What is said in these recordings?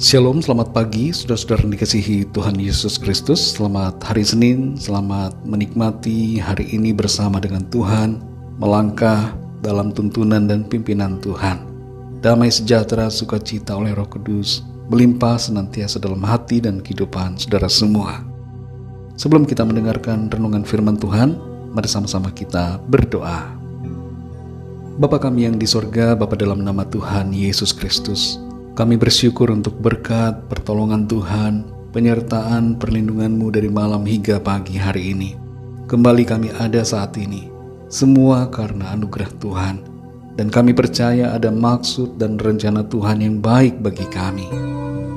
Shalom, selamat pagi saudara-saudara yang dikasihi Tuhan Yesus Kristus. Selamat hari Senin, selamat menikmati hari ini bersama dengan Tuhan, melangkah dalam tuntunan dan pimpinan Tuhan. Damai sejahtera, sukacita oleh Roh Kudus melimpah senantiasa dalam hati dan kehidupan saudara semua. Sebelum kita mendengarkan renungan firman Tuhan, mari sama-sama kita berdoa. Bapa kami yang di sorga, Bapa dalam nama Tuhan Yesus Kristus, kami bersyukur untuk berkat, pertolongan Tuhan, penyertaan, perlindungan-Mu dari malam hingga pagi hari ini. Kembali kami ada saat ini, semua karena anugerah Tuhan. Dan kami percaya ada maksud dan rencana Tuhan yang baik bagi kami.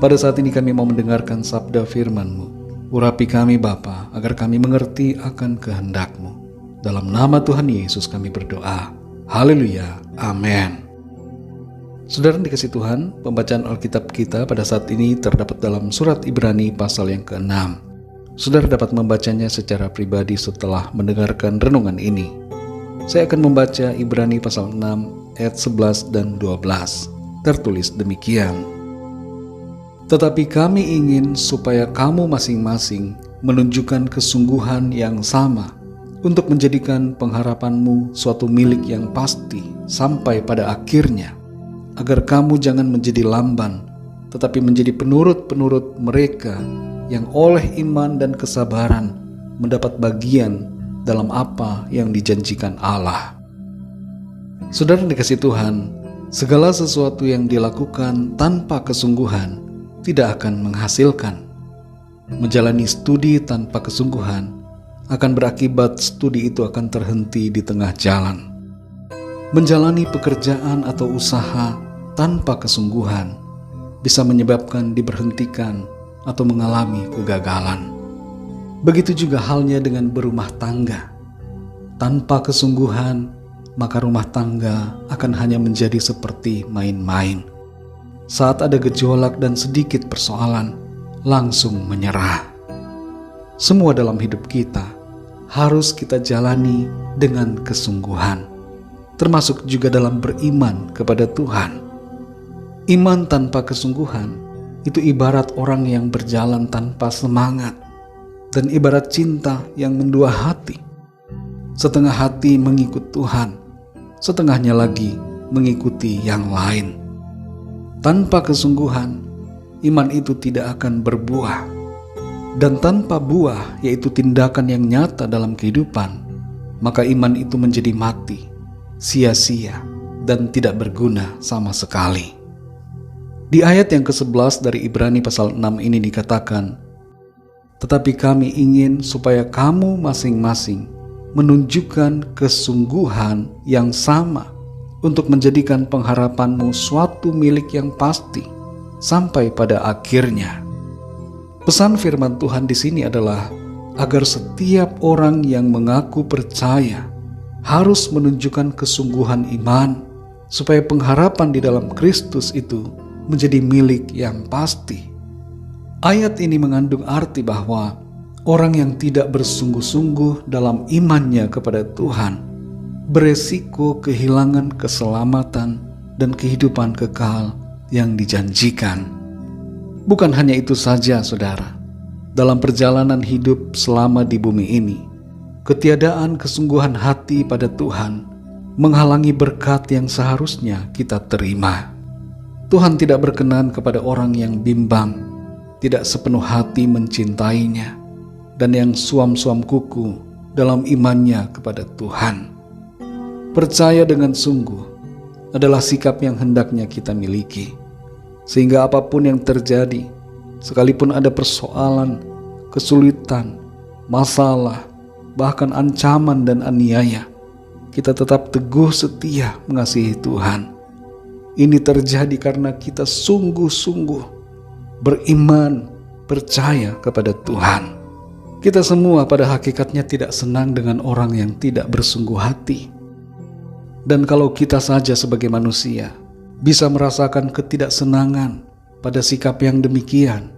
Pada saat ini kami mau mendengarkan sabda firman-Mu. Urapi kami Bapa, agar kami mengerti akan kehendak-Mu. Dalam nama Tuhan Yesus kami berdoa. Haleluya, amin. Saudara dikasih Tuhan, pembacaan Alkitab kita pada saat ini terdapat dalam surat Ibrani pasal yang ke-6. Saudara dapat membacanya secara pribadi setelah mendengarkan renungan ini. Saya akan membaca Ibrani pasal 6 ayat 11 dan 12. Tertulis demikian. Tetapi kami ingin supaya kamu masing-masing menunjukkan kesungguhan yang sama untuk menjadikan pengharapanmu suatu milik yang pasti sampai pada akhirnya, agar kamu jangan menjadi lamban, tetapi menjadi penurut-penurut mereka yang oleh iman dan kesabaran mendapat bagian dalam apa yang dijanjikan Allah. Saudara dikasih Tuhan, segala sesuatu yang dilakukan tanpa kesungguhan tidak akan menghasilkan. Menjalani studi tanpa kesungguhan akan berakibat studi itu akan terhenti di tengah jalan. Menjalani pekerjaan atau usaha tanpa kesungguhan bisa menyebabkan diberhentikan atau mengalami kegagalan. Begitu juga halnya dengan berumah tangga. Tanpa kesungguhan, maka rumah tangga akan hanya menjadi seperti main-main. Saat ada gejolak dan sedikit persoalan, langsung menyerah. Semua dalam hidup kita harus kita jalani dengan kesungguhan, termasuk juga dalam beriman kepada Tuhan. Iman tanpa kesungguhan itu ibarat orang yang berjalan tanpa semangat, dan ibarat cinta yang mendua hati. Setengah hati mengikut Tuhan, setengahnya lagi mengikuti yang lain. Tanpa kesungguhan, iman itu tidak akan berbuah. Dan tanpa buah, yaitu tindakan yang nyata dalam kehidupan, maka iman itu menjadi mati, sia-sia, dan tidak berguna sama sekali. Di ayat yang ke-11 dari Ibrani pasal 6 ini dikatakan, tetapi kami ingin supaya kamu masing-masing menunjukkan kesungguhan yang sama untuk menjadikan pengharapanmu suatu milik yang pasti sampai pada akhirnya. Pesan firman Tuhan di sini adalah agar setiap orang yang mengaku percaya harus menunjukkan kesungguhan iman supaya pengharapan di dalam Kristus itu menjadi milik yang pasti. Ayat ini mengandung arti bahwa orang yang tidak bersungguh-sungguh dalam imannya kepada Tuhan beresiko kehilangan keselamatan dan kehidupan kekal yang dijanjikan. Bukan hanya itu saja, saudara. Dalam perjalanan hidup selama di bumi ini, ketiadaan kesungguhan hati pada Tuhan menghalangi berkat yang seharusnya kita terima. Tuhan tidak berkenan kepada orang yang bimbang, tidak sepenuh hati mencintainya, dan yang suam-suam kuku dalam imannya kepada Tuhan. Percaya dengan sungguh adalah sikap yang hendaknya kita miliki, sehingga apapun yang terjadi, sekalipun ada persoalan, kesulitan, masalah, bahkan ancaman dan aniaya, kita tetap teguh setia mengasihi Tuhan. Ini terjadi karena kita sungguh-sungguh beriman, percaya kepada Tuhan. Kita semua pada hakikatnya tidak senang dengan orang yang tidak bersungguh hati. Dan kalau kita saja sebagai manusia bisa merasakan ketidaksenangan pada sikap yang demikian,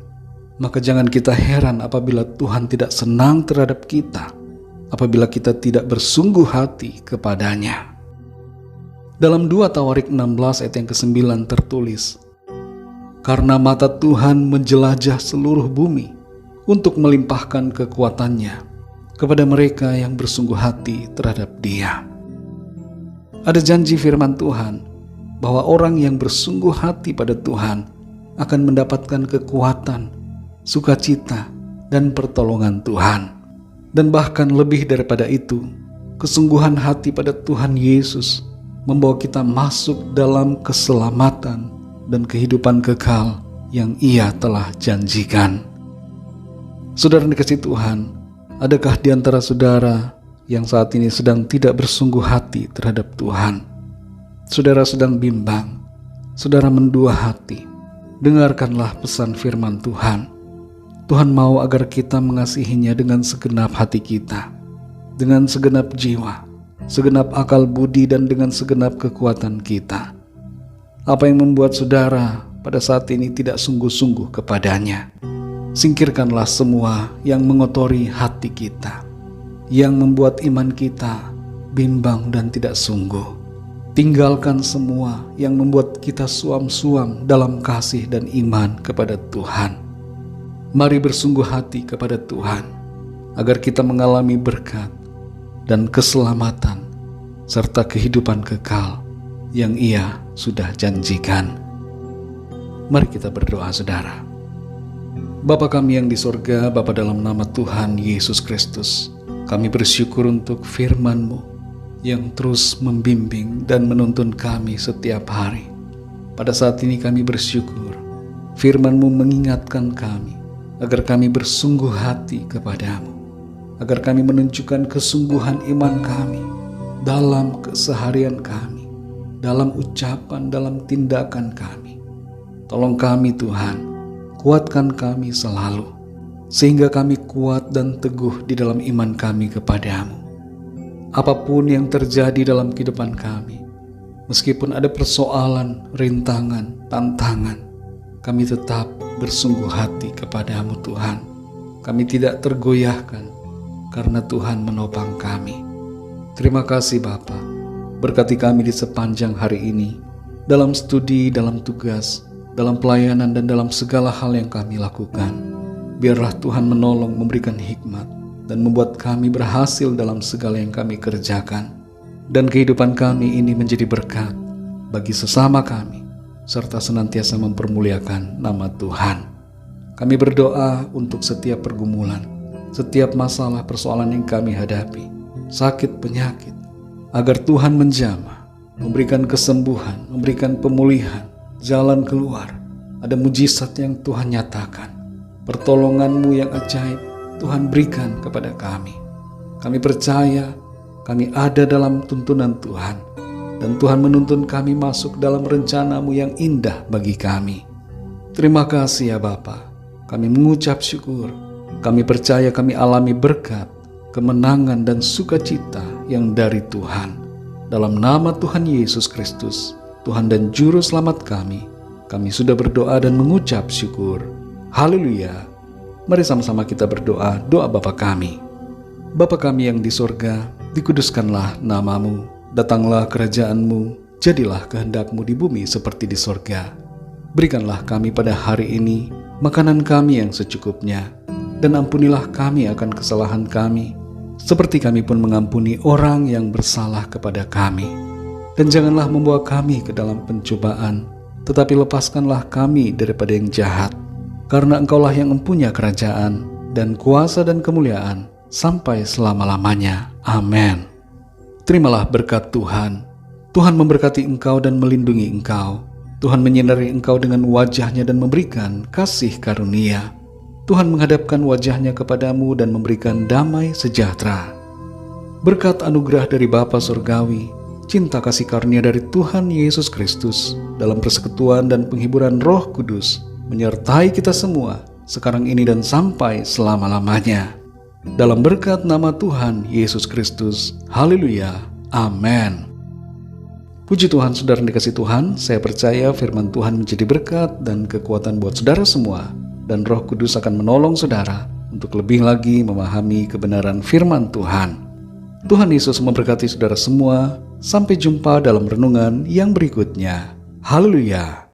maka jangan kita heran apabila Tuhan tidak senang terhadap kita, apabila kita tidak bersungguh hati kepadanya. Dalam 2 Tawarik 16 ayat yang ke-9 tertulis, karena mata Tuhan menjelajah seluruh bumi untuk melimpahkan kekuatannya kepada mereka yang bersungguh hati terhadap Dia. Ada janji firman Tuhan bahwa orang yang bersungguh hati pada Tuhan akan mendapatkan kekuatan, sukacita, dan pertolongan Tuhan. Dan bahkan lebih daripada itu, kesungguhan hati pada Tuhan Yesus membawa kita masuk dalam keselamatan dan kehidupan kekal yang Ia telah janjikan. Saudara dikasihi Tuhan, adakah di antara saudara yang saat ini sedang tidak bersungguh hati terhadap Tuhan? Saudara sedang bimbang, saudara mendua hati. Dengarkanlah pesan firman Tuhan. Tuhan mau agar kita mengasihinya dengan segenap hati kita, dengan segenap jiwa, segenap akal budi, dan dengan segenap kekuatan kita. Apa yang membuat saudara pada saat ini tidak sungguh-sungguh kepadanya? Singkirkanlah semua yang mengotori hati kita, yang membuat iman kita bimbang dan tidak sungguh. Tinggalkan semua yang membuat kita suam-suam dalam kasih dan iman kepada Tuhan. Mari bersungguh hati kepada Tuhan, agar kita mengalami berkat dan keselamatan, serta kehidupan kekal yang Ia sudah janjikan. Mari kita berdoa, saudara. Bapa kami yang di sorga, Bapa dalam nama Tuhan Yesus Kristus, kami bersyukur untuk firman-Mu yang terus membimbing dan menuntun kami setiap hari. Pada saat ini kami bersyukur, firman-Mu mengingatkan kami, agar kami bersungguh hati kepadamu, agar kami menunjukkan kesungguhan iman kami dalam keseharian kami, dalam ucapan, dalam tindakan kami. Tolong kami Tuhan, kuatkan kami selalu, sehingga kami kuat dan teguh di dalam iman kami kepadamu. Apapun yang terjadi dalam kehidupan kami, meskipun ada persoalan, rintangan, tantangan, kami tetap bersungguh hati kepadamu Tuhan. Kami tidak tergoyahkan karena Tuhan menopang kami. Terima kasih Bapa. Berkati kami di sepanjang hari ini, dalam studi, dalam tugas, dalam pelayanan, dan dalam segala hal yang kami lakukan. Biarlah Tuhan menolong, memberikan hikmat, dan membuat kami berhasil dalam segala yang kami kerjakan. Dan kehidupan kami ini menjadi berkat bagi sesama kami, serta senantiasa mempermuliakan nama Tuhan. Kami berdoa untuk setiap pergumulan, setiap masalah persoalan yang kami hadapi, sakit penyakit, agar Tuhan menjamah, memberikan kesembuhan, memberikan pemulihan, jalan keluar. Ada mujizat yang Tuhan nyatakan, pertolongan-Mu yang ajaib Tuhan berikan kepada kami. Kami percaya kami ada dalam tuntunan Tuhan, dan Tuhan menuntun kami masuk dalam rencana-Mu yang indah bagi kami. Terima kasih ya Bapa. Kami mengucap syukur. Kami percaya kami alami berkat, kemenangan, dan sukacita yang dari Tuhan. Dalam nama Tuhan Yesus Kristus, Tuhan dan Juru Selamat kami sudah berdoa dan mengucap syukur. Haleluya. Mari sama-sama kita berdoa, doa Bapa kami. Bapa kami yang di sorga, dikuduskanlah nama-Mu. Datanglah kerajaan-Mu, jadilah kehendak-Mu di bumi seperti di sorga. Berikanlah kami pada hari ini makanan kami yang secukupnya, dan ampunilah kami akan kesalahan kami, seperti kami pun mengampuni orang yang bersalah kepada kami. Dan janganlah membawa kami ke dalam pencobaan, tetapi lepaskanlah kami daripada yang jahat, karena Engkaulah yang mempunyai kerajaan, dan kuasa dan kemuliaan, sampai selama-lamanya. Amin. Terimalah berkat Tuhan. Tuhan memberkati engkau dan melindungi engkau. Tuhan menyinari engkau dengan wajah-Nya dan memberikan kasih karunia. Tuhan menghadapkan wajah-Nya kepadamu dan memberikan damai sejahtera. Berkat anugerah dari Bapa Surgawi, cinta kasih karunia dari Tuhan Yesus Kristus, dalam persekutuan dan penghiburan Roh Kudus, menyertai kita semua, sekarang ini dan sampai selama-lamanya. Dalam berkat nama Tuhan Yesus Kristus. Haleluya. Amin. Puji Tuhan, saudara yang dikasihi Tuhan. Saya percaya firman Tuhan menjadi berkat dan kekuatan buat saudara semua. Dan Roh Kudus akan menolong saudara untuk lebih lagi memahami kebenaran firman Tuhan. Tuhan Yesus memberkati saudara semua. Sampai jumpa dalam renungan yang berikutnya. Haleluya.